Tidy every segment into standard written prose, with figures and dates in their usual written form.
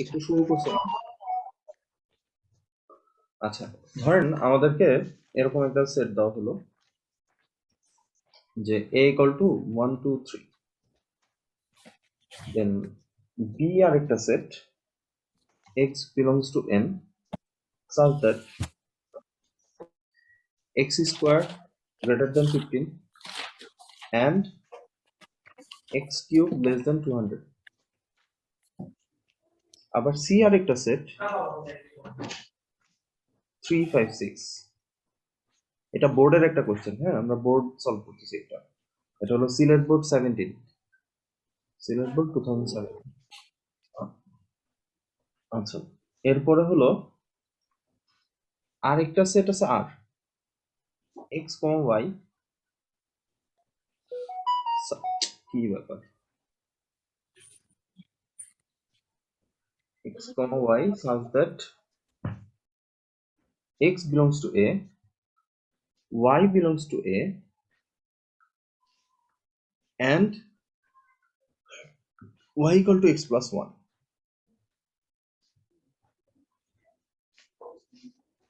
একটু শুরু করছিলাম। আচ্ছা, ধরেন আমাদেরকে এরকম একটা সেট দেওয়া হলো যে a equal to 1 2 3, then b আর একটা set x belongs to n such that x square greater than 15 and x cube less than 200. আবার c আর একটা সেট 3 5 6. এটা বোর্ডের একটা কোশ্চেন, হ্যাঁ আমরা বোর্ড সলভ করতেছি। এটা হলো সিলেট বোর্ড 17, সিলেট বোর্ড 2007। আচ্ছা, এরপরে হলো আরেকটা সেট আছে আর x, y, কি ব্যাপার, x, y such that x belongs to a, y belongs to a, and y equal to x plus 1.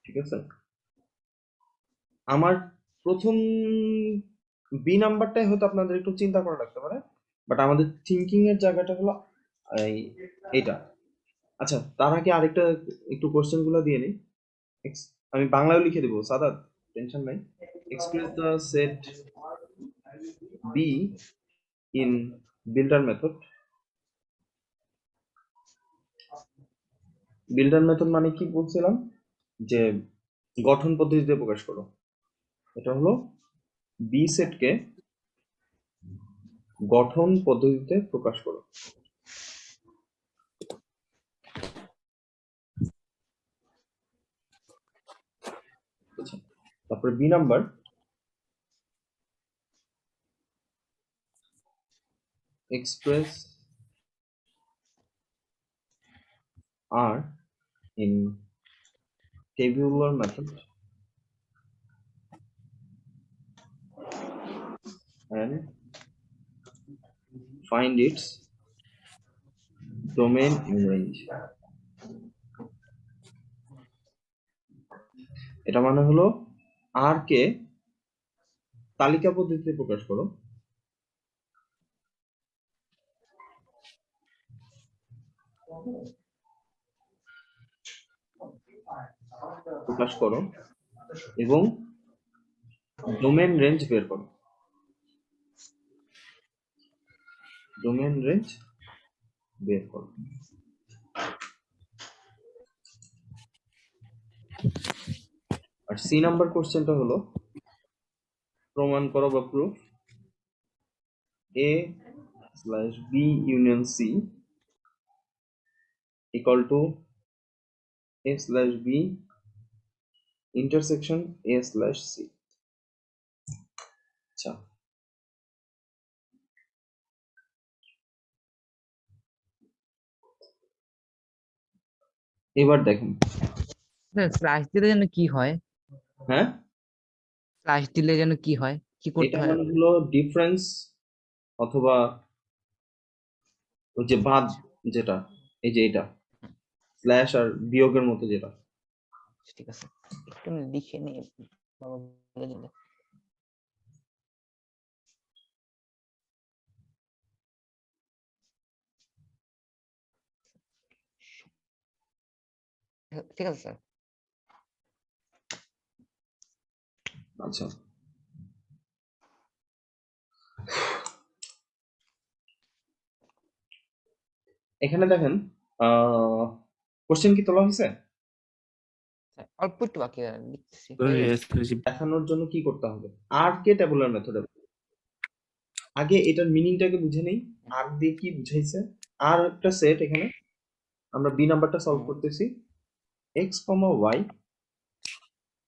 ঠিক আছে, আমার প্রথম বি নাম্বারটাই হয়তো আপনাদের একটু চিন্তা করা লাগতে পারে, বাট আমাদের থিঙ্কিং এর জায়গাটা হলো এইটা। আচ্ছা, তার আগে আরেকটা একটু কোশ্চেন গুলো দিয়ে নিই। আমি বাংলায় লিখে দেবো, সাদাত টেনশন নাই। Express the set be in builder method. Builder method মানে কি বলছিলাম, যে গঠন পদ্ধতিতে প্রকাশ করো। এটা হলো বি সেটকে গঠন পদ্ধতিতে প্রকাশ করো। তারপরে B number, express R in tabular method and find its domain and range. এটা মানে হলো R কে তালিকা পদ্ধতিতে প্রকাশ করো, এবং ডোমেন রেঞ্জ বের করো। ডোমেন রেঞ্জ বের করো। আর সি নাম্বার কোশ্চেনটা হলো প্রমাণ করো বা proof a/b union c equal to a/b intersection a/c। আচ্ছা, এবার দেখেন স্ল্যাশ দিলে যেন কি হয়, হ্যাঁ স্ল্যাশ দিলে যেন কি হয়, কি করতে এটা হয়? মানে হলো ডিফারেন্স অথবা ওই যে বাদ, যেটা এই যে এটা স্ল্যাশ আর বিয়োগের মতো যেটা। ঠিক আছে, একটু আমি লিখে নিই বাবা বলে দিলে। ঠিক আছে স্যার। আচ্ছা, এখানে দেখেন কোশ্চেন কি তোলা হয়েছে? অল্প একটু বাকি আছে, লিখতেছি। দেখানোর জন্য কি করতে হবে, আর কে ট্যাবুলার মেথডে আগে এটার মিনিংটাকে বুঝে নেই। আর দিয়ে কি বুঝাইছে, আর একটা সেট, এখানে আমরা বি নাম্বারটা সলভ করতেছি x, y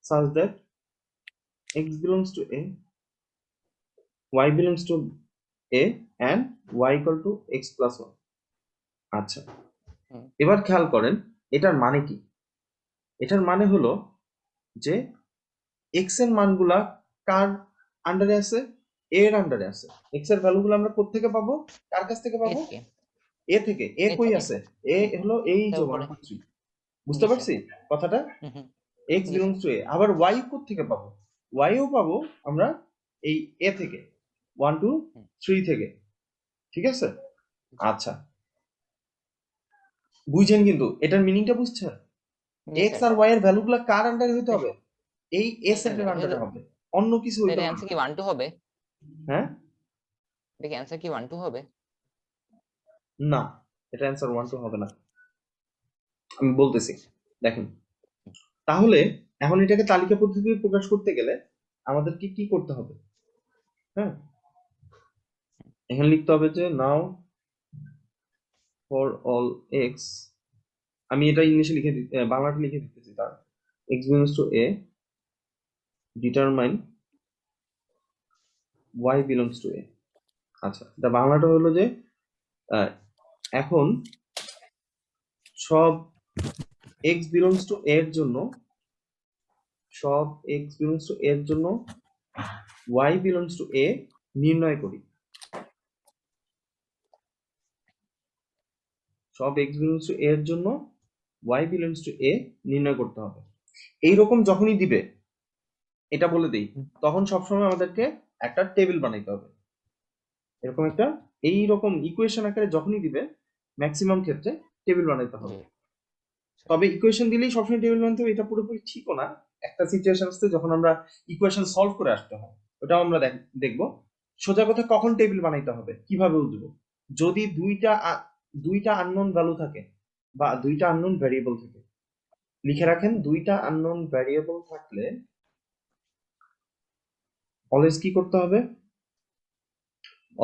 such that x belongs to a, y belongs to a and y equal to x plus 1। আচ্ছা, এবার খেয়াল করেন এটার মানে কি। এটার মানে হলো যে x এর মানগুলা কার আন্ডারে আছে, a এর আন্ডারে আছে। x এর ভ্যালুগুলো আমরা কোথা থেকে পাবো, কার কাছ থেকে পাবো, এ থেকে এ এ কই থেকে আছে, এ হলো এই যে উপরে 1 2 3, বুঝতে জি স্যার পারছি কথাটা? হুম x জি বিলংস স্যার টু এ। আবার y কোথা থেকে পাবো? y ও পাবো আমরা এই এ থেকে 1 2 হুম, 3 থেকে, ঠিক আছে? জি আচ্ছা, বুঝছেন কিন্তু এটার মিনিংটা বুঝছেন? জি x স্যার আর y এর ভ্যালুগুলো কার আন্ডারে হইতে হবে? এই এ সেটের আন্ডারে এটা হবে, অন্য কিছু হইতে এটা হবে অ্যান্সার না। কি 1 2 হবে হ্যাঁ, এটা কি অ্যান্সার কি 1 2 হবে না, এটা অ্যান্সার 1 2 আচ্ছা হবে না, আমি বলতেছি। আচ্ছা দেখেন, তাহলে এখন এটাকে তালিকা পদ্ধতিতে প্রকাশ করতে গেলে আমাদেরকে কি করতে হবে? হ্যাঁ, এখানে লিখতে হবে যে নাও ফর অল এক্স, আমি এটা ইংলিশে লিখে বাংলাটা লিখে দিতেছি, তার x belongs to A determine y belongs to A. আচ্ছা, এটা বাংলাটা হলো যে আহ, এখন সব এক্স বিলংস টু এর জন্য, সব এক্স বিলংস টু এর জন্য ওয়াই বিলংস টু এ নির্ণয় করি। সব এক্স বিলংস টু এর জন্য ওয়াই বিলংস টু এ নির্ণয় করতে হবে। এইরকম যখনই দিবে, এটা বলে দেই, তখন সবসময় আমাদেরকে একটা টেবিল বানাইতে হবে। এরকম একটা এইরকম ইকুয়েশন আকারে যখনই দিবে, ম্যাক্সিমাম ক্ষেত্রে টেবিল বানাইতে জি হবে। স্যার তবে ইকুয়েশন দিলেই সবসময় টেবিল বানাতে হবে এটা পুরোপুরি ঠিকও না। একটা সিচুয়েশন আছে যখন আমরা ইকুয়েশন সলভ করে আসতে হয়, ওটাও আমরা দেখবো। সোজা কথা, কখন টেবিল বানাইতে হবে, কিভাবে বুঝবো? যদি দুইটা আননোন ভ্যালু থাকে বা দুইটা আননোন ভ্যারিয়েবল থাকে, লিখে রাখেন, দুইটা আননোন ভ্যারিয়েবল থাকলে অলওয়েজ কি করতে হবে?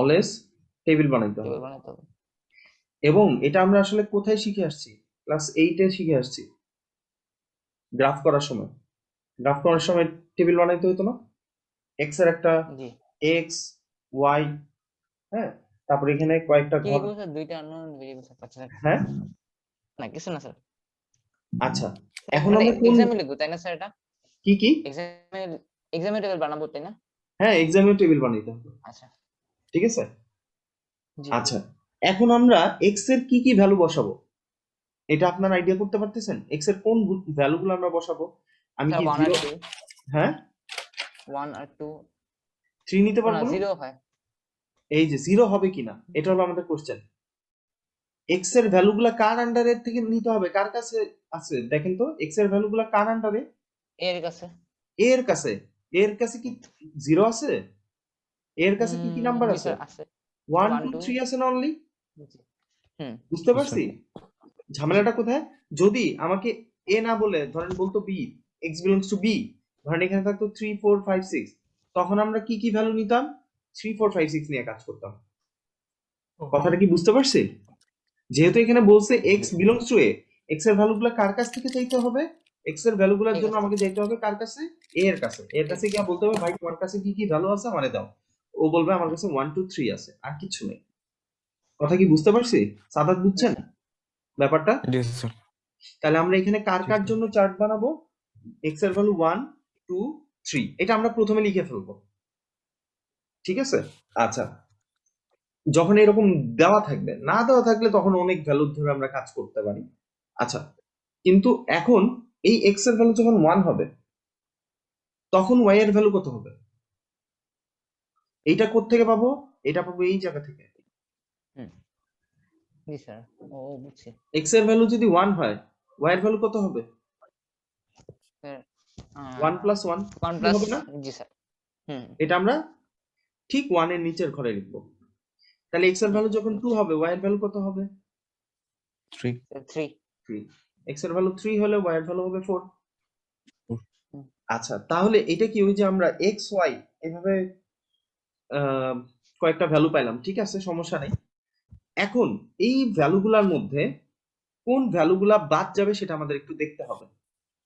অলওয়েজ টেবিল বানাইতে টেবিল হবে। বানাতে হবে এবং এটা আমরা আসলে কোথায় শিখে আসছি? ক্লাস 8-এ শিখে আসছি, গ্রাফ করার সময়। গ্রাফ করার সময় টেবিল বানাইতে হতো না? এক্স এর একটা জি এক্স ওয়াই, হ্যাঁ, তারপর এখানে কয়েকটা কি ঘর। বলবো স্যার দুইটা আননোন ভেরিয়েবল স্যার আচ্ছা হ্যাঁ, না কিছু না স্যার আচ্ছা, এখন মানে আমরা কোন এক্সামে লিখবো তাই না স্যার এটা কি কি? এক্সামে এক্সামে টেবিল বানাবো তাই না হ্যাঁ, এক্সামের টেবিল বানাইতে হবে, আচ্ছা ঠিক আছে? জি আচ্ছা, এখন আমরা এক্স এর কি কি ভ্যালু বসাবো, এটা আপনার আইডিয়া করতে পারতেছেন? এক্স এর কোন ভ্যালুগুলো আমরা বসাবো? আমি স্যার কি 1 আর জিরো? 2 হ্যাঁ, 1 আর 2 থ্রি নিতে না পারবো না? 0 হয় এই যে জিরো হবে কিনা, এটা হলো আমাদের কোশ্চেন। এক্স এর ভ্যালুগুলা কার আন্ডারে থেকে নিতে হবে, কার কাছে আছে দেখেন তো, এক্স এর ভ্যালুগুলা কার আন্ডারে? এর কাছে এর কাছে। এর কাছে কি জিরো আছে? এর কাছে কি কি নাম্বার জি আছে? স্যার আছে 1 1 2 2 3 আছে না অনলি? জি হুম বুঝতে জি স্যার। পারছি জি ঝামেলাটা কোথায়? যদি আমাকে এ না বলে ধরেন বলতো B, x belongs to B, ধরেন এখানে থাকতো 3 4 5 6, তখন আমরা কি কি ভ্যালু নিতাম? 3 4 5 6 নিয়ে কাজ করতাম। কথাটা কি বুঝতে পারছি? যেহেতু এখানে বলছে x belongs to A, x এর ভ্যালুগুলো কার কাছ থেকে চাইতে হবে? এক্স এর ভ্যালুগুলোর এই জন্য কাছ আমাকে থেকে যাইতে হবে কার কাছে? এ এর কাছে। এর এই কাছে গিয়ে বলতে হবে ভাই তোমার কাছে কি কি ভ্যালু আছে আমারে দাও। ও বলবে আমার কাছে 1 2 3 আছে, আর কিছু নেই। কথা কি বুঝতে পারছি? সাদাত জি বুঝছেন স্যার ব্যাপারটা? জি স্যার। তাহলে আমরা এখানে কার জি কার স্যার। জন্য চার্ট বানাবো? এক্স এর ভ্যালু 1 2 3, এটা আমরা প্রথমে লিখে ফেলবো, ঠিক আছে? আচ্ছা, যখন এরকম দেওয়া থাকবে, না দেওয়া থাকলে তখন অনেক ভ্যালু ধরে আমরা কাজ করতে পারি। আচ্ছা, কিন্তু এখন এই এক্স এর ভ্যালু যখন 1 হবে, তখন ওয়াই এর ভ্যালু কত হবে? এইটা কোত্থেকে পাবো? এটা পাবো এই জায়গা থেকে। হুম জি স্যার ও বুঝছি এক্স এর ভ্যালু যদি 1 হয়, ওয়াই এর ভ্যালু কত হবে? স্যার 1 প্লাস 1, 1 2 প্লাস হবে না? জি স্যার হুম এটা আমরা ঠিক 1 এর নিচের ঘরে লিখবো। তাহলে এক্স এর হুম ভ্যালু যখন 2 বুঝছি হবে, ওয়াই এর ভ্যালু কত হবে? 3 3 3। এক্স এর ভ্যালু 3 হলে ওয়াই এর ভ্যালু হবে 4। হুম আচ্ছা, তাহলে এটা কি ওই যে আমরা এক্স ওয়াই এভাবে আহ, কয়েকটা ভ্যালু পাইলাম, ঠিক আছে, সমস্যা নেই। এখন এই ভ্যালুগুলোর মধ্যে কোন ভ্যালুগুলা বাদ যাবে সেটা আমাদের একটু দেখতে হবে।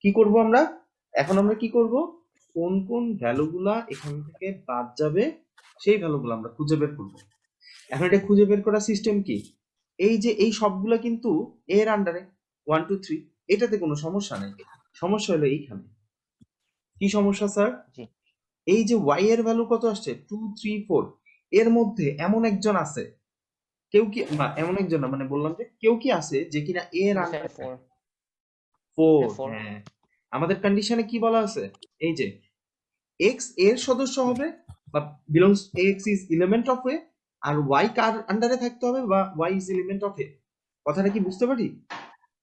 কি করব আমরা? এখন আমরা কি করব? কোন কোন ভ্যালুগুলা এখান থেকে বাদ যাবে সেই ভ্যালুগুলো আমরা খুঁজে বের করব। এখন এটা খুঁজে বের করার সিস্টেম কি? এই যে এই সবগুলা কিন্তু এর আন্ডারে 1 2 3, এটাতে কোনো সমস্যা নেই। সমস্যা হলো এইখানে। কি সমস্যা স্যার? জি এই যে ওয়াই এর ভ্যালু কত আসছে 2 3 4, এর মধ্যে এমন একজন আছে, কেউ কি না, এমন একজন না, মানে বললাম যে কেউ কি আছে যে কিনা এ এর জি স্যার আন্ডারে 4 4। four. হ্যাঁ, আমাদের কন্ডিশনে কি বলা আছে, এই যে এক্স এর সদস্য হবে বা belongs x is element of A, আর ওয়াই কার আন্ডারে থাকতে হবে বা y is element of A. কথাটা কি বুঝতে পারি?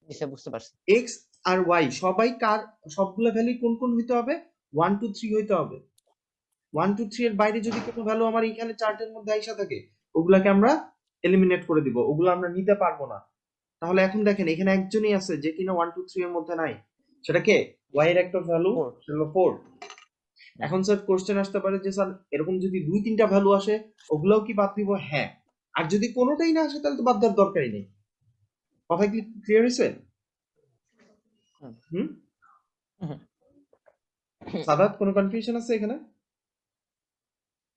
জি স্যার বুঝতে পারছি। এক্স আর ওয়াই সবাই কার, সবগুলো ভ্যালু কোন কোন হইতে হবে, 1 2 3 হইতে হবে। 1 2 3 এর বাইরে যদি কোনো ভ্যালু আমার এখানে চার্টের মধ্যে আইসা থাকে, ওগুলাকে আমরা এলিমিনেট করে দিব, ওগুলো আমরা নিতে পারবো না। তাহলে এখন দেখেন এখানে একজনই আছে যে কিনা 1 2 3 এর মধ্যে নাই, সেটা কে? ওয়াই এর একটা ভ্যালু, 4 সেটা হলো 4। এখন স্যার কোশ্চেন আসতে পারে যে স্যার এরকম যদি 2 3টা ভ্যালু আসে ওগুলাও কি বাদ দিব? হ্যাঁ। আর যদি কোনোটাই না আসে তাহলে তো বাদ দেওয়ার দরকারই নেই। কথা কি ক্লিয়ার হয়েছে? হুম। হুম, হুম। সাদাত কোনো কনফিউশন আছে এখানে?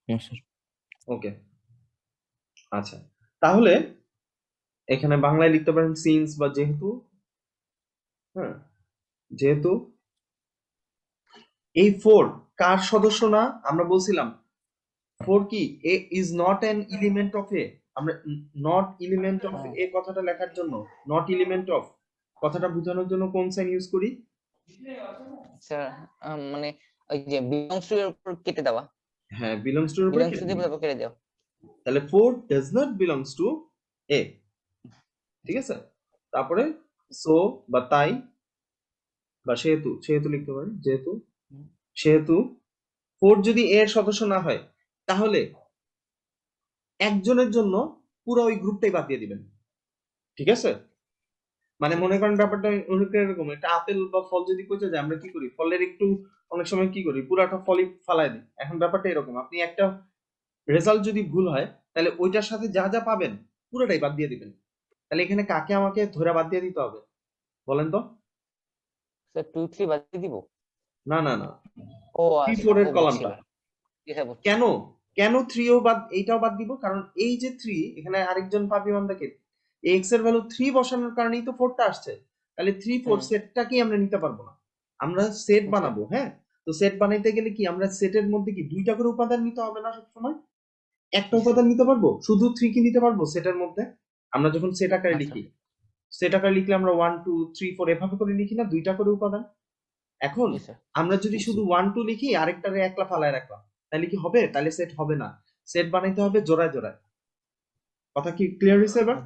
No, sir. ওকে, আচ্ছা, তাহলে এখানে বাংলায় লিখতে পারেন সিন্স বা যেহেতু। হ্যাঁ, যেহেতু এই 4 কার সদস্য না, আমরা বলছিলাম 4 কি A is not an element of A. আমরা নট এলিমেন্ট অফ এ কথাটা লেখার জন্য, নট এলিমেন্ট অফ কথাটা বোঝানোর জন্য কোন সাইন ইউজ করি? স্যার মানে ওই যে বিলংস টু এর উপর কেটে দেওয়া, হ্যাঁ, বিলংস টু এর উপরে বিলংস টু দিয়ে কেটে দেওয়া। তাহলে 4 ডাজ নট বিলংস টু এ, ঠিক আছে? তারপরে সো বা তাই বা সেহেতু, সেহেতু লিখতে পারি, যেহেতু, হুম। সেহেতু 4 যদি এ এর সদস্য না হয় তাহলে একজনের জন্য পুরো ওই গ্রুপটাই বাদ দিয়ে দিবেন, ঠিক আছে? মানে মনে করেন ব্যাপারটা অনেকটা এরকম, একটা আপেল বা ফল যদি পচে যায় আমরা কি করি, ফলের একটু অনেক সময় কি করি, পুরাটা ফলই ফালাই দিই। এখন ব্যাপারটা এরকম, আপনি একটা রেজাল্ট যদি ভুল হয় তাহলে ওইটার সাথে যা যা পাবেন পুরোটাই বাদ দিয়ে দিবেন। তাহলে এখানে কাকে আমাকে ধরে বাদ দিয়ে দিতে হবে বলেন তো? স্যার 2 3 বাদ দিয়ে দিব। না না না, ও 3 আচ্ছা, 4 এর ও বুঝছি কলামটা। এবার। জি স্যার বুঝছি। কেন, কেন 3 ও বাদ, এইটাও বাদ দিব? কারণ এই যে 3, এখানে আরেকজন পাবি বান্দাকে এক্স এর ভ্যালু 3 বসানোর কারণেই তো 4টা আসছে। তাহলে 3 4 হুম। সেটটাকেই আমরা নিতে পারবো না, আমরা সেট আচ্ছা। বানাবো। হ্যাঁ, তো সেট বানাইতে গেলে কি আমরা সেটের মধ্যে কি 2টা করে উপাদান নিতে হবে না সব সময়? একটা জি স্যার। উপাদান নিতে পারবো, শুধু 3 কি নিতে পারবো সেটের মধ্যে? আমরা যখন সেট আকারে আচ্ছা। লিখি, সেট আকারে লিখলে আমরা 1 2 3 4 এভাবে করে লিখি না, 2টা করে উপাদান। এখন জি স্যার। আমরা যদি শুধু 1 2 লিখি আরেকটারে একলা ফালায় রাখলাম, তাহলে কি হবে? তাহলে সেট হবে না, সেট বানাইতে হবে জোড়ায় জোড়ায়। কথা কি ক্লিয়ার হয়েছে এবার?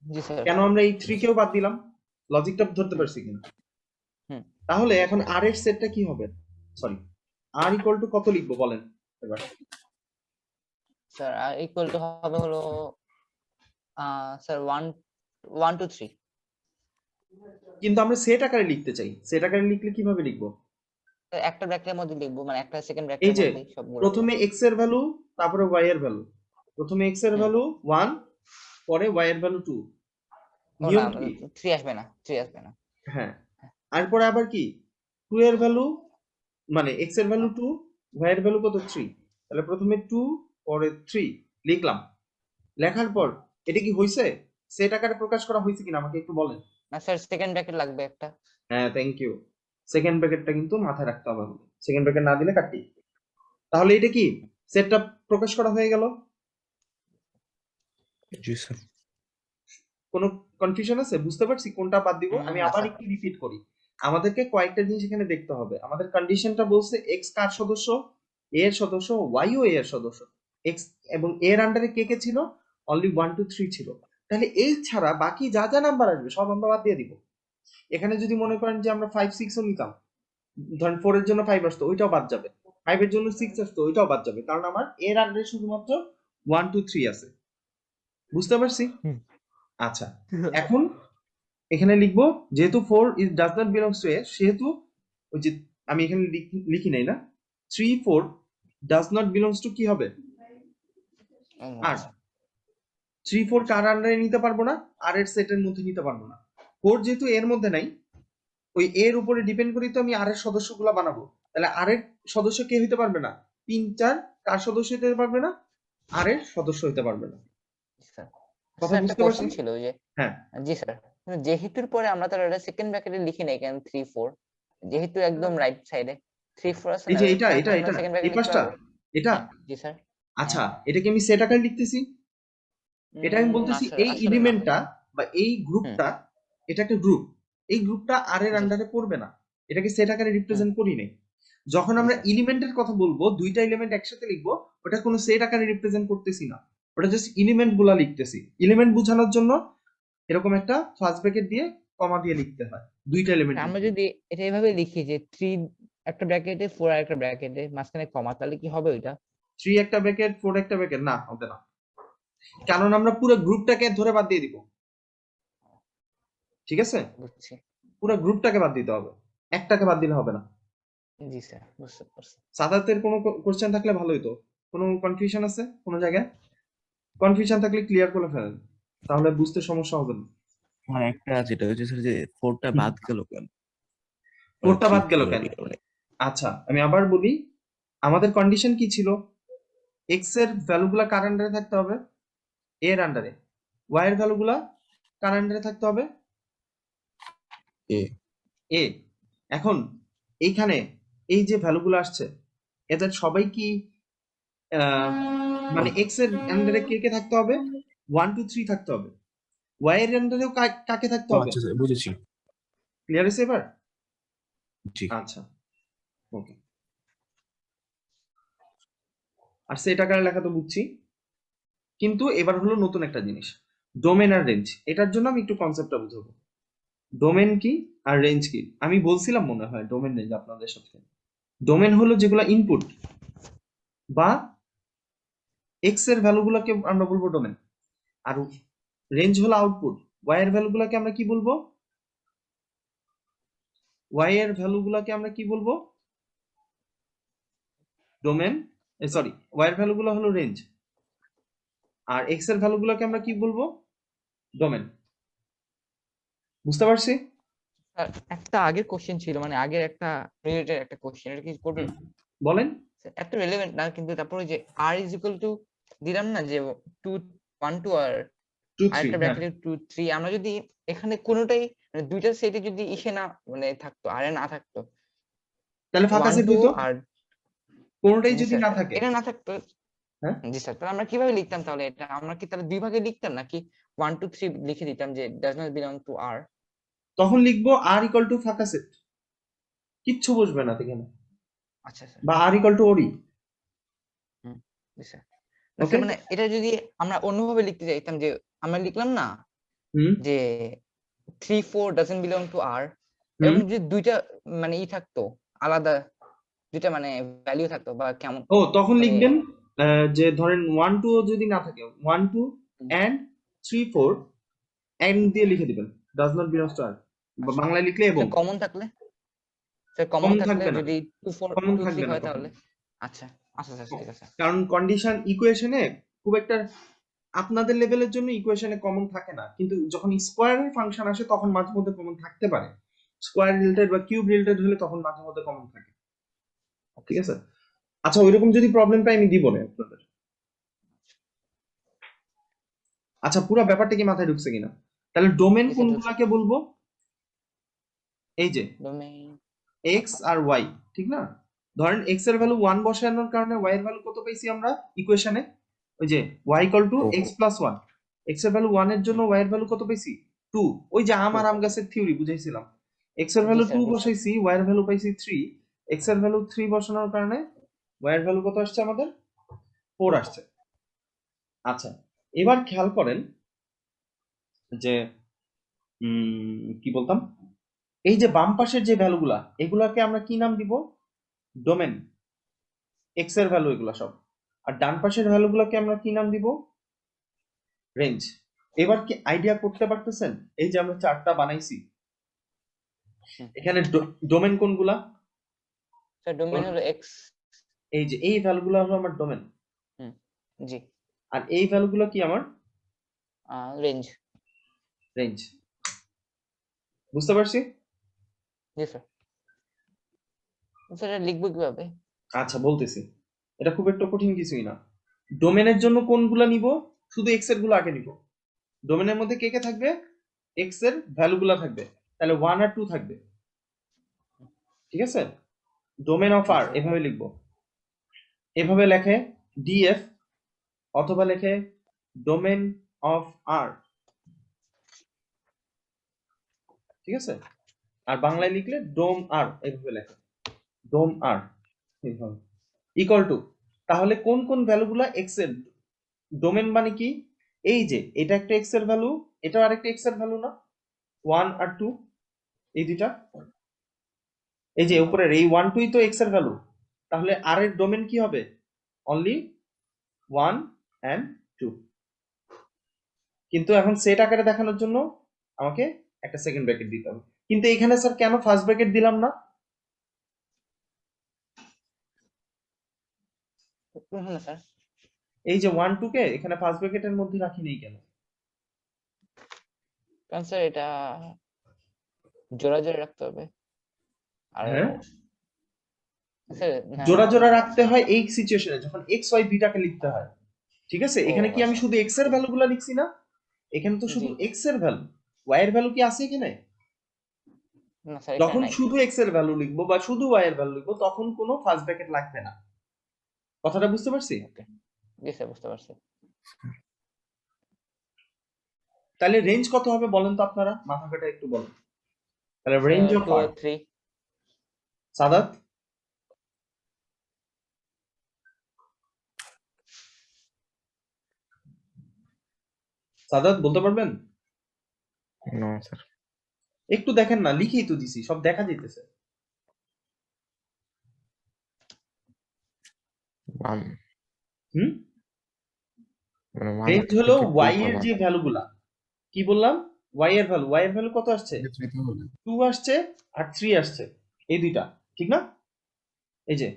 জি স্যার। কেন আমরা এই 3 কেও বাদ দিলাম, লজিকটা ধরতে হুম। পারছি কিনা? হুম। তাহলে এখন আর এর সেটটা কি হবে? সরি, আর ইকুয়াল টু কত লিখবো বলেন এবার? স্যার ইকুয়াল টু হবে হলো স্যার 1 1 2 3। কিন্তু আমরা সেট আকারে লিখতে চাই, সেট আকারে লিখলে কিভাবে লিখবো? একটা ব্র্যাকেটের মধ্যে লিখবো, মানে একটা সেকেন্ড এই ব্র্যাকেটের যে মধ্যেই সবগুলো। প্রথমে এক্স এর ভ্যালু, তারপরে ওয়াই এর ভ্যালু, প্রথমে এক্স এর হুম। ভ্যালু 1, পরে ওয়াই এর ভ্যালু 2। ও না, নিয়ম কি? 3 আসবে না, 3 আসবে না। হ্যাঁ, এরপরে আবার কি 2 এর ভ্যালু, মানে এক্স এর ভ্যালু 2, ওয়াই এর ভ্যালু কত 3, তাহলে প্রথমে 2 পরে 3 লিখলাম। লেখার পর হুম। এটা কি হইছে, সেট আকারে প্রকাশ করা হয়েছে কিনা আমাকে একটু বলেন। না স্যার, সেকেন্ড ব্র্যাকেট লাগবে একটা। হ্যাঁ, থ্যাংক ইউ। সেকেন্ড ব্র্যাকেটটা কিন্তু মাথায় রাখতে হবে আমাদের, সেকেন্ড ব্র্যাকেট না দিলে কাটি। তাহলে এটা কি সেটটা প্রকাশ করা হয়ে গেল? Yes, sir. কোনো কনফিউশন আছে? বুঝতে পারছি কোনটা বাদ দিব? আমি না আবার স্যার। একটু রিপিট করি। আমাদেরকে কয়েকটা জিনিস এখানে দেখতে হবে। আমাদের কন্ডিশনটা বলছে এক্স কার সদস্য, এ এর সদস্য, ওয়াই ও এ এর সদস্য। এক্স এবং এ এর আন্ডারে কে কে ছিল? অনলি 1 2 3 ছিল। তাহলে এই ছাড়া বাকি যা যা নাম্বার আসবে সব আমরা বাদ দিয়ে দিব। এখানে যদি মনে করেন যে আমরা 5 6 ও নিতাম, ধরেন 4 এর জন্য 5 আসতো, ওইটাও বাদ যাবে। 5 এর জন্য 6 আসতো, ওইটাও বাদ যাবে, কারণ আমার এর আন্ডারে শুধুমাত্র 1 2 3 আছে। বুঝতে পারছি? হুম। আচ্ছা, এখন এখানে লিখবো যেহেতু 4 is does not belongs to A, সেহেতু ওই যে আমি এখানে লিখি নাই না, 3 4 ডাজ নট বিলংস টু কি হবে? আর আচ্ছা। 3 4 কার আন্ডারে নিতে পারবো না? আর এর সেটের মধ্যে নিতে পারবো না। 4 যেহেতু এর মধ্যে নাই, ওই এর উপরে ডিপেন্ড করি তো আমি আর এর সদস্যগুলো বানাবো। তাহলে আর এর সদস্য কে হইতে পারবে না? 3 4 কার সদস্য হইতে পারবে না? আর এর সদস্য হইতে পারবে না। স্যার, কথা স্যার একটা বুঝতে পারছি? কোশ্চেন ছিল ওই যে, হ্যাঁ, জি স্যার, যেহেতুর পরে আমরা তো এটা সেকেন্ড ব্র্যাকেটে লিখি নাই কেন 3 4? যেহেতু একদম রাইট সাইডে 3 4 আছে এই না, যে এটা এটা এটা আমরা এটা সেকেন্ড এই ব্র্যাকেট লিখতে পাঁচটা, পারবো? এটা। হ্যাঁ জি স্যার। হ্যাঁ আচ্ছা, এটা কি আমি সেট আকারে লিখতেছি? এটা আমি বলতেছি এই আসলে না। এলিমেন্টটা বা এই হুম, গ্রুপটা, এটা একটা গ্রুপ, এই গ্রুপটা আর এর জি, আন্ডারে পড়বে না, এটাকে সেট আকারে হুম, রিপ্রেজেন্ট করি নাই। যখন জি আমরা স্যার। এলিমেন্টের কথা বলবো, দুইটা এলিমেন্ট একসাথে লিখবো, ওটা কোনো সেট আকারে রিপ্রেজেন্ট করতেছি না, ওটা জাস্ট এলিমেন্ট গুলা লিখতেছি। এলিমেন্ট বোঝানোর জন্য এরকম একটা ফার্স্ট ব্র্যাকেট দিয়ে কমা দিয়ে লিখতে হয় দুইটা এলিমেন্ট আমরা লিখতে। যদি এটা এভাবে লিখি যে 3 একটা ব্র্যাকেটে 4 আর একটা ব্র্যাকেটে মাঝখানে কমা, তাহলে কি হবে ওইটা? 3 একটা ব্র্যাকেট 4 একটা ব্র্যাকেট, না হবে না, কারণ আমরা পুরো গ্রুপটাকে ধরে বাদ দিয়ে দিব। ঠিক আছে, বুঝছি। পুরো গ্রুপটাকে বাদ দিতে হবে, একটাকে বাদ দিলে হবে না। জি স্যার, বুঝতে পারছি। সাদাতের কোনো কোশ্চেন থাকলে ভালো হতো, কোনো কনফিউশন আছে কোনো জায়গায়? কনফিউশন থাকলে ক্লিয়ার করে ফেলেন, তাহলে বুঝতে সমস্যা হবে না। আমার একটা আছে, এটা হচ্ছে স্যার যে 4টা বাদ গেল কেন? 4টা 3 বাদ গেল 4 কেন? আচ্ছা আমি আবার বলি, আমাদের কন্ডিশন কি ছিল? এক্স এর ভ্যালুগুলা কার আন্ডারে থাকতে হবে? এর আন্ডারে। ওয়াই এর ভ্যালুগুলা কার আন্ডারে থাকতে হবে? এ এ। এখন এইখানে এই যে ভ্যালুগুলো আসছে, এদের সবাই কি মানে এক্স এর আন্ডারে কে কে থাকতে হবে? 1 2 3 থাকতে হবে। ওয়াই এর আন্ডারেও কাকে থাকতে হবে? আচ্ছা স্যার, বুঝেছি। ক্লিয়ার হয়েছে এবার? জি। আচ্ছা ওকে। আর সেট আকারে লেখা তো বুঝছি, কিন্তু এবার হলো নতুন একটা জিনিস, ডোমেন আর রেঞ্জ। এটার জন্য আমি একটু কনসেপ্টটা বুঝাবো। ডোমেন কি আর রেঞ্জ কি? আমি বলছিলাম মনে হয় ডোমেন রেঞ্জ আপনাদের সাথে। ডোমেন হলো যেগুলো ইনপুট বা এক্স এর ভ্যালুগুলোকে আমরা বলবো ডোমেন, আর রেঞ্জ হলো আউটপুট। ওয়াই এর ভ্যালুগুলোকে আমরা কি বলবো? ওয়াই এর ভ্যালুগুলোকে আমরা কি বলবো? ডোমেন। সরি, ওয়াই এর ভ্যালুগুলো হলো রেঞ্জ, আর এক্স এর ভ্যালুগুলোকে আমরা কি বলবো? ডোমেন। বুঝতে পারছি? আর একটা আগের কোশ্চেন ছিল, মানে আগের একটা রিলেটেড একটা কোশ্চেন, এটা কি করবে? বলেন। এত রিলেভেন্ট না, কিন্তু তারপরে যে আর ইজ ইকুয়াল টু দিলাম না, যে 2 1 2 আর 2 3, আরেকটা হ্যাঁ। ব্র্যাকেটে 2 3, আমরা যদি এখানে কোনোটাই মানে দুইটা সেটে যদি ইসে না মানে থাকতো, আরে না থাকতো, তাহলে ফাঁকা 1 সেট 2 হইতো, আর কোনোটাই জি যদি স্যার, না থাকে। এটা না থাকতো। হ্যাঁ, জি স্যার, তাহলে আমরা কিভাবে লিখতাম তাহলে? এটা আমরা কি তাহলে দুই ভাগে লিখতাম, নাকি 1 2 3 লিখে দিতাম যে ডাজ নট বিলং টু আর? তখন লিখবো আর ইকুয়াল টু ফাঁকা সেট, কিচ্ছু বুঝবে না এখানে, আচ্ছা স্যার। বা আর ইকুয়াল টু ওরি। হুম, জি স্যার। না ওকে। স্যার, মানে এটা যদি আমরা অন্যভাবে লিখতে চাইতাম, যে আমরা লিখলাম না হুম যে 3 4 ডাজন্ট বিলং টু আর, হুম। এরকম যদি দুইটা মানে থাকতো আলাদা, দুইটা মানে ভ্যালু থাকতো বা কেমন ও তখন মানে লিখবেন যে ধরেন 1 2 যদি না থাকে, 1 2 এন্ড 3 4 এন্ড দিয়ে লিখে দিবেন ডাজ নট বিলংস টু আর, বা আচ্ছা বাংলায় লিখলে এবং। স্যার, কমন থাকলে, স্যার কমন কমন থাকলে থাকবে না, যদি 2 4 কমন 2 থাকবে 3 না হয় তখন। তাহলে? আচ্ছা আচ্ছা স্যার, ঠিক আছে। কারণ কন্ডিশন ইকুয়েশনে খুব একটা আপনাদের লেভেলের জন্য ইকুয়েশনে কমন থাকে না, কিন্তু যখন স্কোয়ারের ফাংশন আসে তখন মাঝে মধ্যে কমন থাকতে পারে। স্কোয়ার রিলেটেড বা কিউব রিলেটেড হলে তখন মাঝে মধ্যে কমন থাকে। ওকে ঠিক স্যার। আছে। আচ্ছা ওইরকম যদি প্রবলেম পাই আমি দিব না আপনাদের। আচ্ছা পুরো ব্যাপারটা কি মাথায় ঢুকছে কিনা? তাহলে ডোমেন জি স্যার, ঢুকছে। কোনগুলাকে বলবো? এই যে ডোমেইন এক্স আর ওয়াই, ঠিক না? ধরেন এক্স এর ভ্যালু 1 বসানোর কারণে ওয়াই এর ভ্যালু কত পাইছি আমরা ইকুয়েশনে? ওই যে y equal to x plus 1, এক্স এর ভ্যালু 1 এর জন্য ওয়াই এর ভ্যালু কত পাইছি? 2। ওই যে আম 2। আর আম গাছের থিওরি বুঝাইছিলাম, এক্স এর জি ভ্যালু স্যার, 2 বুঝছি। বসাইছি, ওয়াই এর ভ্যালু পাইছি 3, এক্স এর ভ্যালু 3 বসানোর কারণে ওয়াই এর ভ্যালু কত আসছে আমাদের? 4 আসছে। আচ্ছা এবার খেয়াল করেন যে কি বলতাম, এই যে বাম পাশের যে ভ্যালুগুলা, এগুলাকে আমরা কি নাম দিব? ডোমেন, এক্স এর ভ্যালু এগুলা সব। আর ডান পাশের ভ্যালুগুলোকে আমরা কি নাম দিব? রেঞ্জ। এবার কি আইডিয়া করতে পারতেছেন? এই যে আমরা চারটা বানাইছি, হুম। এখানে ডোমেন কোনগুলা? স্যার ডোমেইন হলো এক্স। এই যে এই ভ্যালুগুলো হলো আমার ডোমেন, হুম, জি। আর এই ভ্যালুগুলো কি আমার রেঞ্জ। রেঞ্জ। বুঝতে পারছি? জি স্যার। স্যার এটা লিখবো কিভাবে? আচ্ছা বলতেছি, এটা খুব একটা কঠিন কিছুই না। ডোমেনের জন্য কোনগুলা নিব? শুধু এক্স এর গুলো আগে নিব। ডোমেনের মধ্যে কে কে থাকবে? এক্স এর ভ্যালুগুলা থাকবে, তাহলে 1 আর 2 থাকবে। ঠিক আছে, ডোমেন অফ জি আর স্যার। এভাবে লিখবো। এভাবে লেখে ডিএফ, অথবা লেখে ডোমেন অফ আর, ঠিক আছে? আর বাংলায় লিখলে ডোম আর এইভাবে লেখা, ডোম আর এইভাবে ইকুয়াল টু, তাহলে কোন কোন ভ্যালুগুলা এক্স এর ডোমেন মানে কি? এই যে এটা একটা এক্স এর ভ্যালু, এটাও আরেকটা এক্স এর ভ্যালু না, 1 আর 2, এই দুইটা, এই যে উপরের এই 1 2 তো এক্স এর ভ্যালু, তাহলে আর এর ডোমেন কি হবে? Only 1 and 2। কিন্তু এখন সেট আকারে দেখানোর জন্য আমাকে একটা সেকেন্ড ব্র্যাকেট দিতে হবে, কিন্তু এখানে স্যার কেন ফার্স্ট ব্র্যাকেট দিলাম না? কোনখানে স্যার? এই যে 1 2 কে এখানে ফার্স্ট ব্র্যাকেটের মধ্যে রাখি নেই কেন? কারণ স্যার এটা জোড়া জোড়া রাখতে হবে। আর হ্যাঁ, স্যার জোড়া জোড়া রাখতে হয় এই সিচুয়েশনে যখন এক্স ওয়াই বিটাকে লিখতে হয়, ঠিক আছে? ও এখানে কি আমি আচ্ছা। শুধু এক্স এর ভ্যালুগুলো লিখছি না, এখানে তো শুধু জি। এক্স এর ভ্যালু, ওয়াই এর ভ্যালু কি আছে এখানে? না স্যার এখানে যখন নাই। শুধু এক্স এর ভ্যালু লিখবো বা শুধু ওয়াই এর ভ্যালু লিখবো তখন কোনো ফার্স্ট ব্র্যাকেট লাগবে না। কথাটা বুঝতে পারছি? ওকে। জি স্যার বুঝতে পারছি। তাহলে রেঞ্জ কত হবে বলেন তো আপনারা, মাথা কাটা একটু বলেন। তাহলে রেঞ্জ অফ 2 আর, আর 3। সাদাত সাদাত বলতে পারবেন? No sir. একটু দেখেন না, লিখেই তো দিছি, সব দেখা যাইতেছে। 1 হুম, মানে 1 রেঞ্জ আর হলো থেকে 2 ওয়াই এর কমা যে ভ্যালুগুলা, কি বললাম? ওয়াই এর ভ্যালু কত আসছে? 2 আসছে আর 3 আসছে, এই দুইটা, ঠিক না? এই যে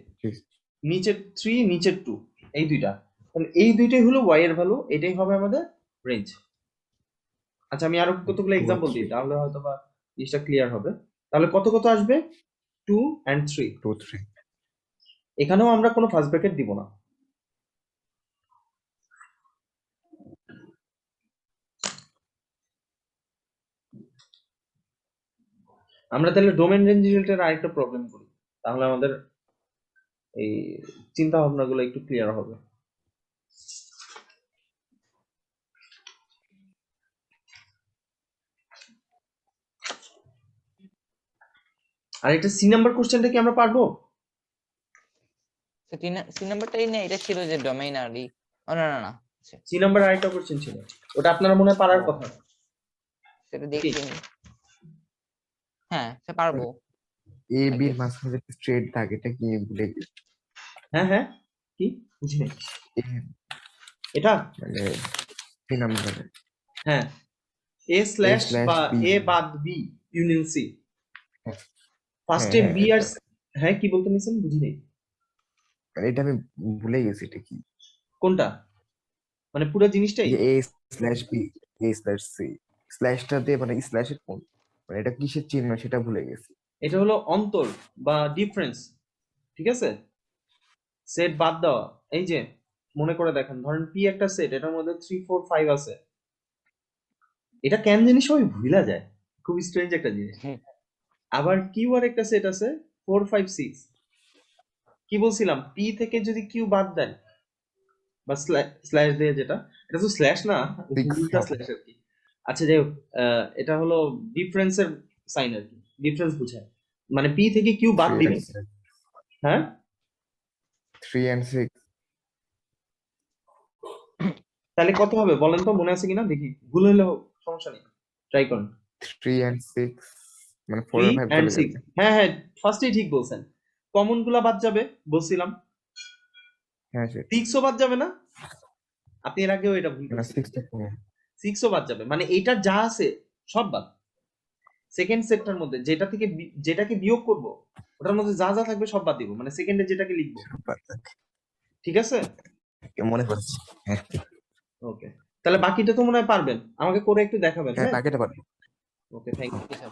নিচের 3 নিচের 2, এই দুইটা, তাহলে এই দুইটাই হলো ওয়াই এর ভ্যালু, এটাই হবে আমাদের রেঞ্জ। আচ্ছা আমি আরো কতগুলো 2 আর এক্সাম্পল দিই 3 তাহলে হয়তো বা জিনিসটা ক্লিয়ার হবে। তাহলে কত কত আসবে? 2 and 3। 2 3 এখানেও আমরা কোনো ফার্স্ট ব্র্যাকেট দিব না। আমরা তাহলে ডোমেন রেঞ্জ রিলেটেড আরেকটা প্রবলেম করি, তাহলে আমাদের এই চিন্তা ভাবনাগুলো একটু ক্লিয়ার হবে। আর একটা সি নাম্বার কোশ্চেনটা কি আমরা পারবো? সি নাম্বারটাই না, এটা ছিল যে ডোমেইন আরই। ও না না না, আচ্ছা সি নাম্বার আরেকটা কোশ্চেন ছিল, ওটা আপনারা মনে হয় পারার ও কথা। সেটা কি? দেখিনি। হ্যাঁ সে পারবো এ আই বির গেস। মাঝখানে যে স্ট্রেট দাগ এটা কি ভুলে গেছি। হ্যাঁ হ্যাঁ, কি বুঝিনি এ এটা? মানে 3 নাম্বারে হ্যাঁ, এ a স্ল্যাশ স্ল্যাশ বা বি। এ বাদ বি ইউনিয়ন সি, হ্যাঁ ফার্স্টে হ্যাঁ বি আর এটা হ্যাঁ কি বলতে নিছেন বুঝিনি। মানে এটা আমি ভুলে গেছি এটা কি। কোনটা? মানে পুরো জিনিসটাই? যে a slash B a slash C স্ল্যাশটা দিয়ে মানে স্ল্যাশের কোন মানে এটা কিসের চিহ্ন সেটা ভুলে গেছি। এটা হলো অন্তর বা ডিফারেন্স, ঠিক আছে? সেট বাদ দেওয়া, এই যে মনে করে দেখেন, ধরেন পি একটা সেট, এটার মধ্যে 3 4 5 আছে, এটা কেন জিনিস সবাই ভুলা যায়, খুব স্ট্রেঞ্জ একটা জিনিস। আবার কিউ আর একটা সেট আছে 4 5 6, কি বলছিলাম, পি থেকে যদি কিউ বাদ দেন বা স্ল্যাশ দিয়ে, যেটা এটা তো স্ল্যাশ না, 6 উল্টা হবে। স্ল্যাশ আর কি। আচ্ছা যাই হোক, এটা হলো ডিফারেন্সের সাইন আর কি, ডিফারেন্স বোঝায়, মানে পি থেকে কিউ বাদ 3 দিবেন। and 6 হ্যাঁ, 3 and 6 তাহলে কত হবে বলেন তো, মনে আছে কিনা দেখি, ভুল হলেও সমস্যা নেই, ট্রাই করেন। 3 and 6 মানে 4 3 আর 5 and চলে 6, যাবে। হ্যাঁ হ্যাঁ, ফার্স্টেই ঠিক বলছেন, কমন গুলা বাদ যাবে বলছিলাম, হ্যাঁ সেটা 6 ও বাদ যাবে না, আপনি এর আগেও এটা ভুল না করছেন, 6 টা কমন। 6 ও বাদ যাবে, মানে এইটা যা আছে সব বাদ। সেকেন্ড সেটটার মধ্যে যেটা থেকে যেটাকে বিয়োগ করব ওটার মধ্যে যা যা থাকবে সব বাদ দিব, মানে সেকেন্ডে যেটাকে লিখবো, ঠিক আছে? মনে পড়ছে। হ্যাঁ ওকে, তাহলে বাকিটা তো মনে হয় পারবেন, আমাকে করে একটু দেখাবেন। হ্যাঁ হ্যাঁ, বাকিটা পারবো। ওকে, থ্যাংক ইউ। G sir.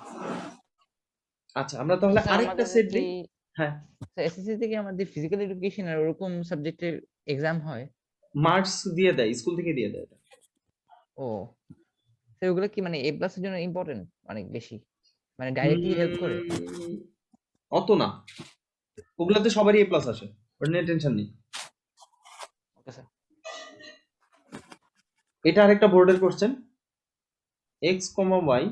আচ্ছা আমরা তাহলে স্যার আরেকটা আমাদের সেট কি দিই। হ্যাঁ, এসএসসি থেকে আমাদের ফিজিক্যাল এডুকেশন আর ওরকম সাবজেক্টের এক্সাম হয়? মার্কস দিয়ে দেয়, স্কুল থেকে দিয়ে দেয় এটা। ও স্যার ওগুলো কি মানে এ প্লাসের জন্য ইম্পর্টেন্ট অনেক বেশি, মানে ডাইরেক্টলি হেল্প করে? অত না, ওগুলাতে সবারই এ প্লাস আসে, ওটা নিয়ে টেনশন নেই। Okay sir. এটা আরেকটা বোর্ডের কোশ্চেন, এক্স কমা ওয়াই,